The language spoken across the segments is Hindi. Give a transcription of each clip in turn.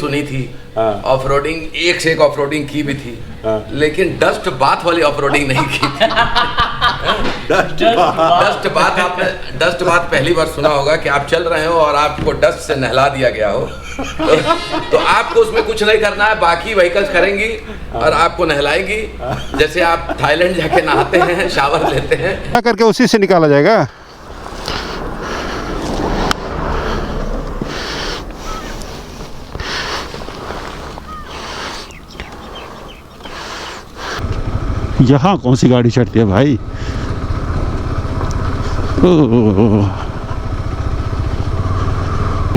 सुनी थी, ऑफ रोडिंग एक से एक ऑफ रोडिंग की भी थी, लेकिन डस्ट बाथ वाली ऑफ रोडिंग नहीं की थी। डस्ट बाथ पहली बार सुना होगा कि आप चल रहे हो और आपको डस्ट से नहला दिया गया हो, तो आपको उसमें कुछ नहीं करना है, बाकी व्हीकल्स करेंगी और आपको नहलाएंगी, जैसे आप थाईलैंड जाके नहाते हैं, शावर लेते हैं, क्या करके उसी से निकाला जाएगा। यहाँ कौन सी गाड़ी चढ़ती है भाई।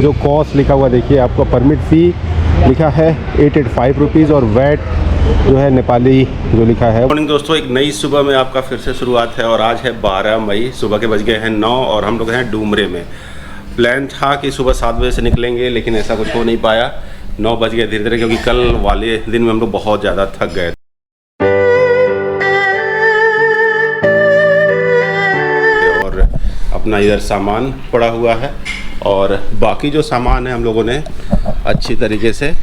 जो कॉस्ट लिखा हुआ देखिए, आपको परमिट फ़ी लिखा है 885 रुपीज़ और वैट जो है नेपाली जो लिखा है। मॉर्निंग दोस्तों, एक नई सुबह में आपका फिर से शुरुआत है और आज है 12 मई, सुबह के बज गए हैं 9 और हम लोग हैं डूमरे में। प्लान था कि सुबह 7 बजे से निकलेंगे, लेकिन ऐसा कुछ हो नहीं पाया, 9 बज गए धीरे धीरे, क्योंकि कल वाले दिन में हम लोग बहुत ज़्यादा थक गए और अपना इधर सामान पड़ा हुआ है और बाकी जो सामान है हम लोगों ने अच्छी तरीके से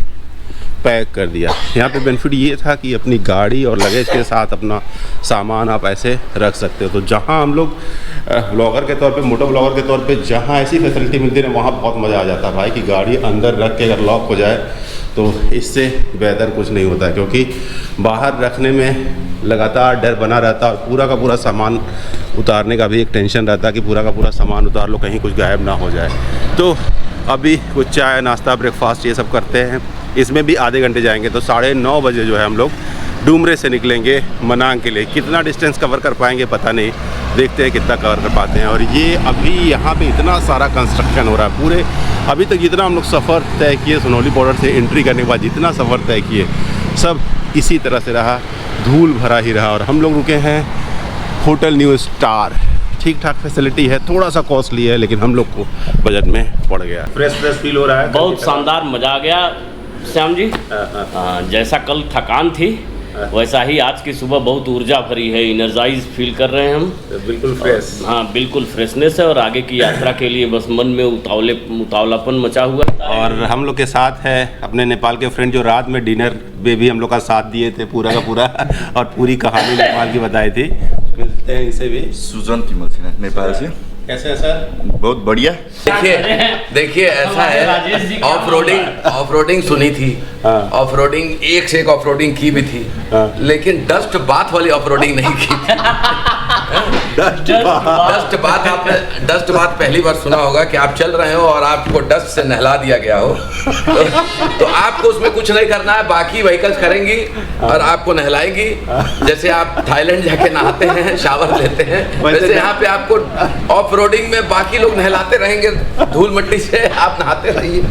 पैक कर दिया। यहाँ पे बेनिफिट ये था कि अपनी गाड़ी और लगेज के साथ अपना सामान आप ऐसे रख सकते हो। तो जहाँ हम लोग ब्लॉगर के तौर पे, मोटो ब्लॉगर के तौर पे जहाँ ऐसी फैसिलिटी मिलती है वहाँ बहुत मज़ा आ जाता है भाई, कि गाड़ी अंदर रख के अगर लॉक हो जाए तो इससे बेहतर कुछ नहीं होता है, क्योंकि बाहर रखने में लगातार डर बना रहता है और पूरा का पूरा सामान उतारने का भी एक टेंशन रहता है कि पूरा का पूरा सामान उतार लो, कहीं कुछ गायब ना हो जाए। तो अभी कुछ चाय नाश्ता ब्रेकफास्ट ये सब करते हैं, इसमें भी आधे घंटे जाएंगे, तो 9:30 बजे जो है हम लोग डूमरे से निकलेंगे मनांग के लिए। कितना डिस्टेंस कवर कर पाएंगे पता नहीं, देखते हैं कितना कवर कर पाते हैं। और ये अभी यहाँ पे इतना सारा कंस्ट्रक्शन हो रहा है, पूरे अभी तक जितना हम लोग सफ़र तय किए सोनौली बॉर्डर से एंट्री करने के बाद, जितना सफ़र तय किए सब इसी तरह से रहा, धूल भरा ही रहा। और हम लोग रुके हैं होटल न्यू स्टार, ठीक ठाक फैसिलिटी है, थोड़ा सा कॉस्टली है, लेकिन हम लोग को बजट में पड़ गया। फ्रेश फील हो रहा है, बहुत शानदार, मज़ा आ गया श्याम जी। जैसा कल थकान थी वैसा ही आज की सुबह बहुत ऊर्जा भरी है, इनर्जाइज फील कर रहे हैं हम, बिल्कुल फ्रेश। हाँ बिल्कुल फ्रेशनेस है और आगे की यात्रा के लिए बस मन में उतावलापन मचा हुआ है। और हम लोग के साथ है अपने नेपाल के फ्रेंड, जो रात में डिनर में भी हम लोग का साथ दिए थे पूरा का पूरा और पूरी कहानी नेपाल की बताई थी। मिलते हैं इसे भी, सुजन तिमल सिन्हा नेपाल से। कैसे है सर? बहुत बढ़िया। देखिए ऐसा है, ऑफ रोडिंग सुनी थी, ऑफ रोडिंग एक से एक ऑफ रोडिंग की भी थी, लेकिन डस्ट बाथ वाली ऑफ रोडिंग नहीं की थी। डस्ट बाथ पहली बार सुना होगा कि आप चल रहे हो और आपको डस्ट से नहला दिया गया हो, तो आपको उसमें कुछ नहीं करना है, बाकी व्हीकल्स करेंगी और आपको नहलाएंगी, जैसे आप थाईलैंड जाके नहाते हैं, शावर लेते हैं, वैसे यहाँ पे आपको ऑफ रोडिंग में बाकी लोग नहलाते रहेंगे, धूल मिट्टी से आप नहाते रहिए।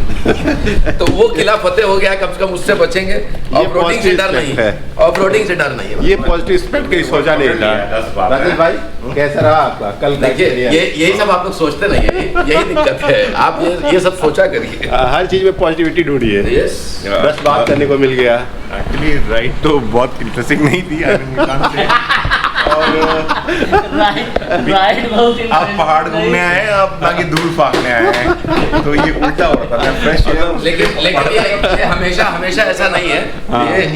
तो वो किला फतेह हो गया, कम से कम उससे बचेंगे। ऑफ रोडिंग से डर नहीं है, ऑफ रोडिंग से डर नहीं है। ये पॉजिटिव एस्पेक्ट कहीं सोचा नहीं था। राजेश भाई कैसा रहा आपका कल? देखिए यही सब आप लोग सोचते नहीं है, यही दिक्कत है, आप ये सब सोचा करिए। हर चीज में पॉजिटिविटी ढूंढिए। यस, बस बात करने को मिल गया। एक्चुअली राइड तो बहुत इंटरेस्टिंग नहीं थी राइड बहुत आप पहाड़ घूमने आए, आप ना कि धूल फाकने आए हैं, तो ये उल्टा हो रहा था। फ्रेश लेकिन ये हमेशा ऐसा नहीं है,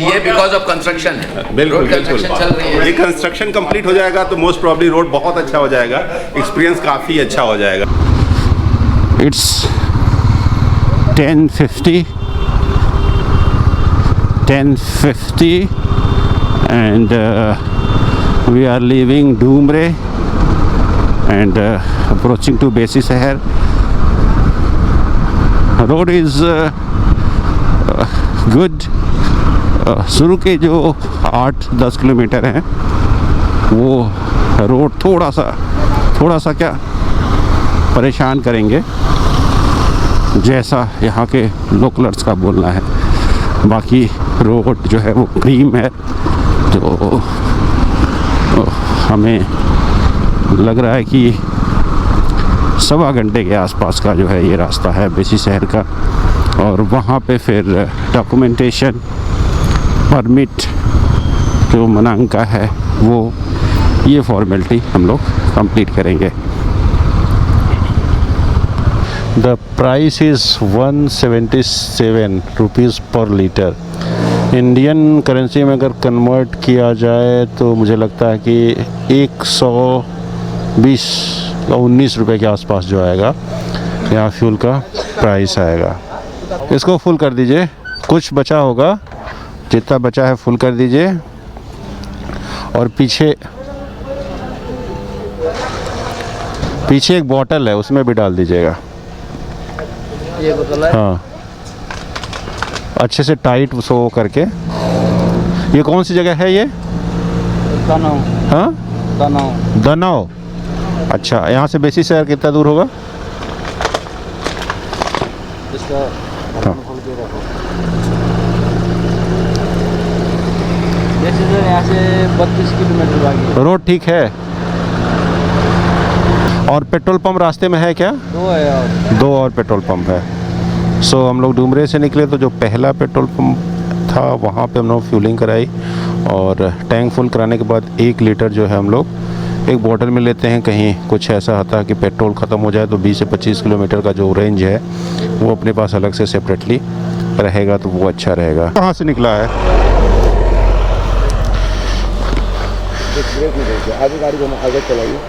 ये बिकॉज ऑफ कंस्ट्रक्शन है। बिल्कुल कंस्ट्रक्शन चल रही है, ये कंस्ट्रक्शन कंप्लीट हो जाएगा तो मोस्ट प्रॉब्ली रोड बहुत अच्छा हो जाएगा, एक्सपीरियंस काफ़ी अच्छा हो जाएगा। It's 10:50 and we are leaving Doomre and approaching to Besi Sahar. Road is good. शुरू के जो 8-10 किलोमीटर हैं वो रोड थोड़ा सा क्या परेशान करेंगे, जैसा यहाँ के लोकलर्स का बोलना है। बाकी रोड जो है वो क्रीम है, तो हमें लग रहा है कि 1.25 घंटे के आसपास का जो है ये रास्ता है बेसी शहर का। और वहाँ पे फिर डॉक्यूमेंटेशन, परमिट जो मनांग का है वो, ये फॉर्मेलिटी हम लोग कंप्लीट करेंगे। द प्राइस इज़ 177 रुपीज़ पर लीटर। इंडियन करेंसी में अगर कन्वर्ट किया जाए तो मुझे लगता है कि 120 या 19 रुपये के आसपास जो आएगा यहाँ फ्यूल का प्राइस आएगा। इसको फुल कर दीजिए, कुछ बचा होगा, जितना बचा है फुल कर दीजिए। और पीछे एक बोतल है, उसमें भी डाल दीजिएगा। ये बोतल है? हाँ, अच्छे से टाइट सो करके। ये कौन सी जगह है ये? दनाव। हाँ, दनाव। दनाव। अच्छा, यहाँ से बेसी शहर कितना दूर होगा? इसका हाँ। खोल के रखो। जैसे यहाँ से 32 किलोमीटर आगे। रोड ठीक है। और पेट्रोल पंप रास्ते में है क्या? 2 है और 2 और पेट्रोल पंप है। सो हम लोग डुमरे से निकले तो जो पहला पेट्रोल पंप था वहाँ पे हम लोग फ्यूलिंग कराई, और टैंक फुल कराने के बाद 1 लीटर जो है हम लोग एक बोतल में लेते हैं। कहीं कुछ ऐसा होता है कि पेट्रोल ख़त्म हो जाए तो 20 से 25 किलोमीटर का जो रेंज है वो अपने पास अलग से सेपरेटली रहेगा, तो वो अच्छा रहेगा। कहाँ से निकला है? आगे गाड़ी को आगे चलाइए।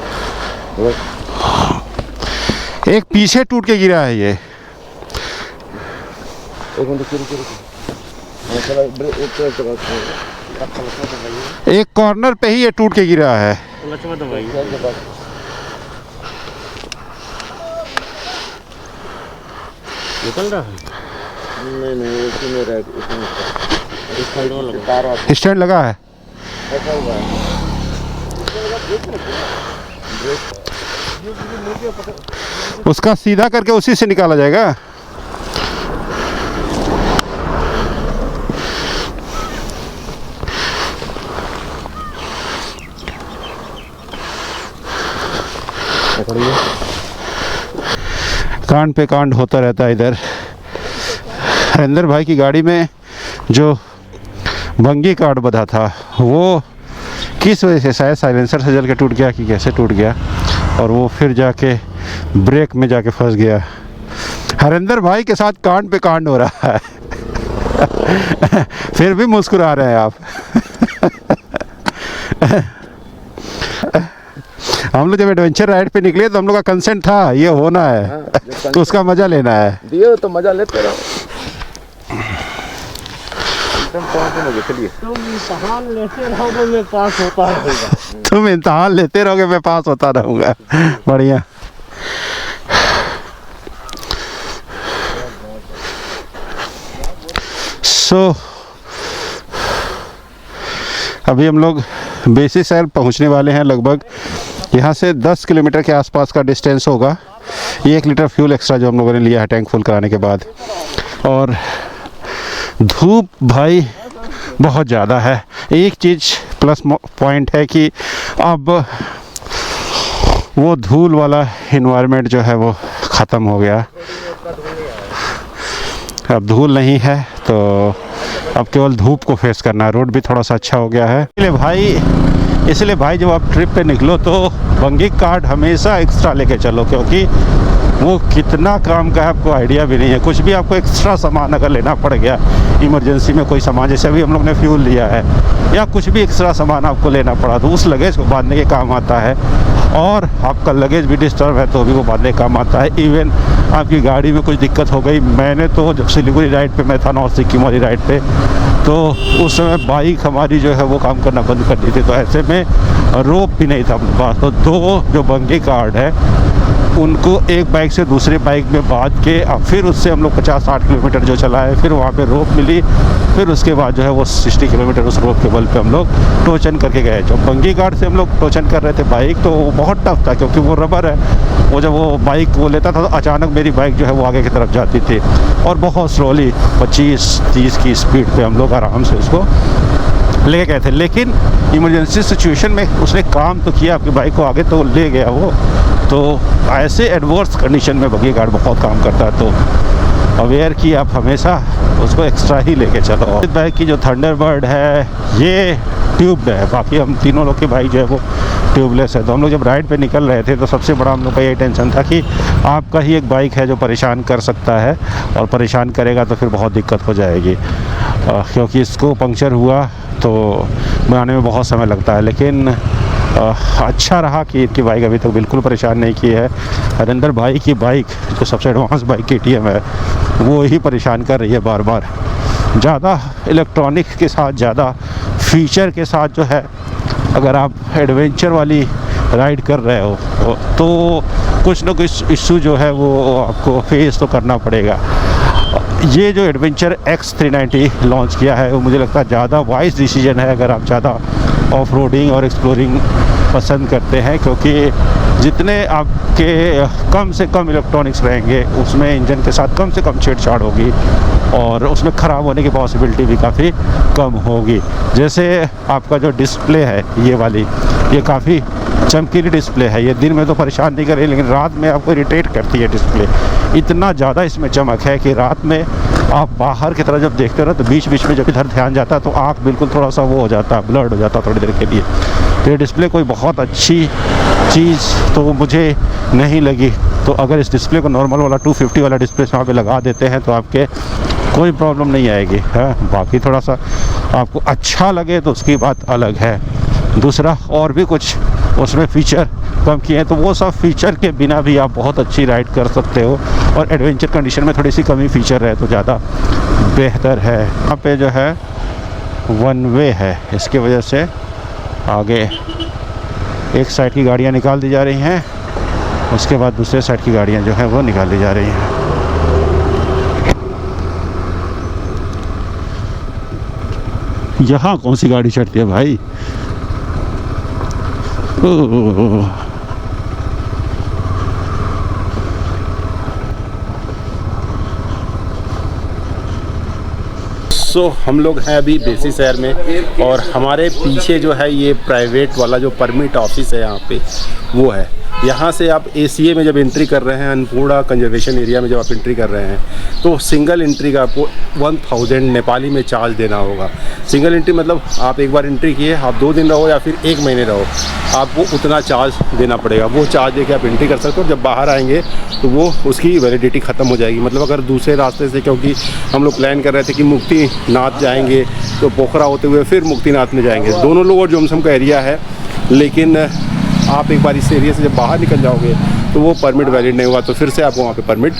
एक पीछे टूट के गिरा है ये। एक मिनट एक कॉर्नर पे ही ये टूट के गिरा है। निकल रहा है। नहीं इसमें रह इसमें स्टैंड लगा है। उसका सीधा करके उसी से निकाला जाएगा। कांड पे कांड होता रहता है इधर। हरिंदर भाई की गाड़ी में जो भंगी कार्ड बंधा था वो किस वजह से, शायद साइलेंसर से जल के टूट गया कि कैसे टूट गया, और वो फिर जाके ब्रेक में जाके फंस गया। हरिंदर भाई के साथ कांड पे कांड हो रहा है। फिर भी मुस्कुरा रहे हैं आप। हम लोग जब एडवेंचर राइड पे निकले तो हम लोग का कंसेंट था ये होना है। तो उसका मजा लेना है। दिए तो मजा लेते रहो। चलिए। तुम इम्तहान लेते रहोगे मैं पास होता रहूँगा। तुम इम्तहान लेते रहोगे मैं पास होता रहूँगा। बढ़िया। अभी हम लोग बेसी शहर पहुँचने वाले हैं। लगभग यहाँ से 10 किलोमीटर के आसपास का डिस्टेंस होगा। 1 लीटर फ्यूल एक्स्ट्रा जो हम लोगों ने लिया है टैंक फुल कराने के बाद। और धूप भाई बहुत ज़्यादा है। एक चीज़ प्लस पॉइंट है कि अब वो धूल वाला इन्वायरमेंट जो है वो ख़त्म हो गया। अब धूल नहीं है तो अब केवल धूप को फेस करना है। रोड भी थोड़ा सा अच्छा हो गया है। इसलिए भाई जब आप ट्रिप पे निकलो तो भंगी कार्ड हमेशा एक्स्ट्रा लेके चलो, क्योंकि वो कितना काम का है आपको आइडिया भी नहीं है। कुछ भी आपको एक्स्ट्रा सामान अगर लेना पड़ गया इमरजेंसी में, कोई सामान जैसे अभी हम लोग ने फ्यूल लिया है या कुछ भी एक्स्ट्रा सामान आपको लेना पड़ा तो उस लगेज को बांधने के काम आता है। और आपका लगेज भी डिस्टर्ब है तो भी वो बांधने का काम आता है। इवन आपकी गाड़ी में कुछ दिक्कत हो गई, मैंने तो जब सिलीगुड़ी राइड पे मैं था, नॉर्थ सिक्किम वाली राइड पे, तो उस समय बाइक हमारी जो है वो काम करना बंद कर दी थी। तो ऐसे में रोप भी नहीं था अपने पास, तो 2 जो भंगी कार्ड है उनको एक बाइक से दूसरे बाइक में बांध के अब फिर उससे हम लोग 50-60 किलोमीटर जो चलाए, फिर वहाँ पे रोप मिली, फिर उसके बाद जो है वो 60 किलोमीटर उस रोप के बल पे हम लोग टोचन करके गए। जब भंगी घाट से हम लोग टोचन कर रहे थे बाइक, तो वो बहुत टफ था क्योंकि वो रबर है। वो जब वो बाइक वो लेता था तो अचानक मेरी बाइक जो है वो आगे की तरफ जाती थी और बहुत स्लोली 25-30 की स्पीड पर हम लोग आराम से उसको ले गए थे। लेकिन इमरजेंसी सिचुएशन में उसने काम तो किया, आपकी बाइक को आगे तो ले गया वो। तो ऐसे एडवर्स कंडीशन में भंगी घाट बहुत काम करता है। तो अवेयर कि आप हमेशा उसको एक्स्ट्रा ही लेके चलो। इस बाइक की जो थंडरबर्ड है ये ट्यूब्ड है, बाकी हम तीनों लोग की बाइक जो है वो ट्यूबलेस है। तो हम लोग जब राइड पे निकल रहे थे तो सबसे बड़ा हम लोग का ये टेंशन था कि आपका ही एक बाइक है जो परेशान कर सकता है, और परेशान करेगा तो फिर बहुत दिक्कत हो जाएगी, क्योंकि इसको पंक्चर हुआ तो बनाने में बहुत समय लगता है। लेकिन अच्छा रहा कि इनकी बाइक अभी तक बिल्कुल परेशान नहीं की है। हरिंदर भाई की बाइक जो सबसे एडवांस बाइक KTM है वो ही परेशान कर रही है बार बार। ज़्यादा इलेक्ट्रॉनिक के साथ, ज़्यादा फीचर के साथ जो है, अगर आप एडवेंचर वाली राइड कर रहे हो तो कुछ ना कुछ इशू जो है वो आपको फेस तो करना पड़ेगा। ये जो एडवेंचर X390 लॉन्च किया है वो मुझे लगता है ज़्यादा वाइज डिसीजन है अगर आप ज़्यादा ऑफ रोडिंग और एक्सप्लोरिंग पसंद करते हैं, क्योंकि जितने आपके कम से कम इलेक्ट्रॉनिक्स रहेंगे उसमें इंजन के साथ कम से कम छेड़छाड़ होगी और उसमें ख़राब होने की पॉसिबिलिटी भी काफ़ी कम होगी। जैसे आपका जो डिस्प्ले है ये वाली, ये काफ़ी चमकीली डिस्प्ले है। ये दिन में तो परेशान नहीं कर रही, लेकिन रात में आपको इरिटेट करती है डिस्प्ले। इतना ज़्यादा इसमें चमक है कि रात में आप बाहर की तरह जब देखते हो ना तो बीच बीच में जब इधर ध्यान जाता है तो आँख बिल्कुल थोड़ा सा वो हो जाता है, ब्लर्ड हो जाता है थोड़ी देर के लिए। तो ये डिस्प्ले कोई बहुत अच्छी चीज़ तो मुझे नहीं लगी। तो अगर इस डिस्प्ले को नॉर्मल वाला 250 वाला डिस्प्ले वहाँ पे लगा देते हैं तो आपके कोई प्रॉब्लम नहीं आएगी है। बाकी थोड़ा सा आपको अच्छा लगे तो उसकी बात अलग है। दूसरा और भी कुछ उसमें फ़ीचर कम किए हैं तो वो सब फीचर के बिना भी आप बहुत अच्छी राइड कर सकते हो, और एडवेंचर कंडीशन में थोड़ी सी कमी फीचर है तो ज़्यादा बेहतर है। यहाँ पे जो है वन वे है, इसकी वजह से आगे एक साइड की गाड़ियाँ निकाल दी जा रही हैं, उसके बाद दूसरे साइड की गाड़ियाँ जो हैं वो निकाल दी जा रही हैं। यहाँ कौन सी गाड़ी चढ़ती है भाई? सो हम लोग हैं अभी बेसी शहर में, और हमारे पीछे जो है ये प्राइवेट वाला जो परमिट ऑफिस है यहाँ पे वो है। यहाँ से आप ACA में जब एंट्री कर रहे हैं, अन्नपूर्णा कंजर्वेशन एरिया में जब आप एंट्री कर रहे हैं तो सिंगल एंट्री का आपको 1000 नेपाली में चार्ज देना होगा। सिंगल एंट्री मतलब आप एक बार एंट्री किए, आप 2 दिन रहो या फिर 1 महीने रहो, आपको उतना चार्ज देना पड़ेगा। वो चार्ज देके आप एंट्री कर सकते हो। जब बाहर आएंगे तो वो उसकी वैलिडिटी ख़त्म हो जाएगी। मतलब अगर दूसरे रास्ते से, क्योंकि हम लोग प्लान कर रहे थे कि मुक्तिनाथ जाएंगे तो पोखरा होते हुए फिर मुक्तिनाथ में जाएंगे, दोनों लोग और जोमसम का एरिया है, लेकिन आप एक बार इस एरिया से जब बाहर निकल जाओगे तो वो परमिट वैलिड नहीं हुआ, तो फिर से आपको वहाँ पे परमिट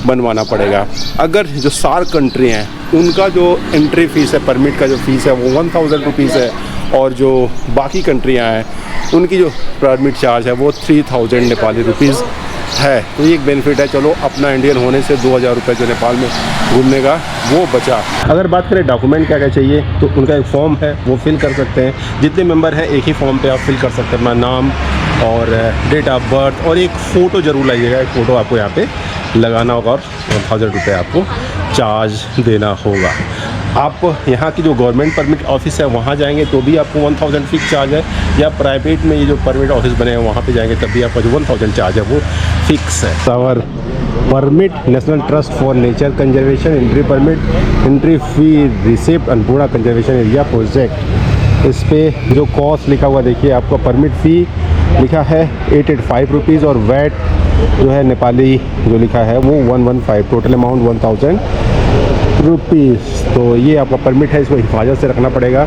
बनवाना पड़ेगा। अगर जो सार्क कंट्री हैं उनका जो एंट्री फ़ीस है, परमिट का जो फ़ीस है वो 1000 रुपीज़ है, और जो बाकी कंट्रियाँ हैं उनकी जो परमिट चार्ज है वो 3000 नेपाली रुपीज़ है। तो ये एक बेनिफिट है। चलो अपना इंडियन होने से 2000 रुपये जो नेपाल में घूमने का वो बचा। अगर बात करें डॉक्यूमेंट क्या क्या चाहिए तो उनका एक फॉर्म है वो फिल कर सकते हैं। जितने मेंबर हैं एक ही फॉर्म पे आप फिल कर सकते हैं, अपना नाम और डेट ऑफ बर्थ, और एक फ़ोटो ज़रूर लाइएगा। एक फ़ोटो आपको यहाँ पे लगाना होगा और 1000 रुपये आपको चार्ज देना होगा। आप यहाँ की जो गवर्नमेंट परमिट ऑफिस है वहाँ जाएंगे तो भी आपको 1000 फिक्स चार्ज है, या प्राइवेट में ये जो परमिट ऑफिस बने हैं वहाँ पे जाएंगे तब भी आपका जो 1000 चार्ज है वो फिक्स है। Our permit national trust for nature conservation entry permit entry fee receipt Annapurna conservation area project. इस पर जो कॉस्ट लिखा हुआ देखिए, आपका परमिट फ़ी लिखा है 885 रुपीज़, और वैट जो है नेपाली जो लिखा है वो 115, टोटल अमाउंट 1000 रुपीज़। तो ये आपका परमिट है, इसको हिफाजत से रखना पड़ेगा।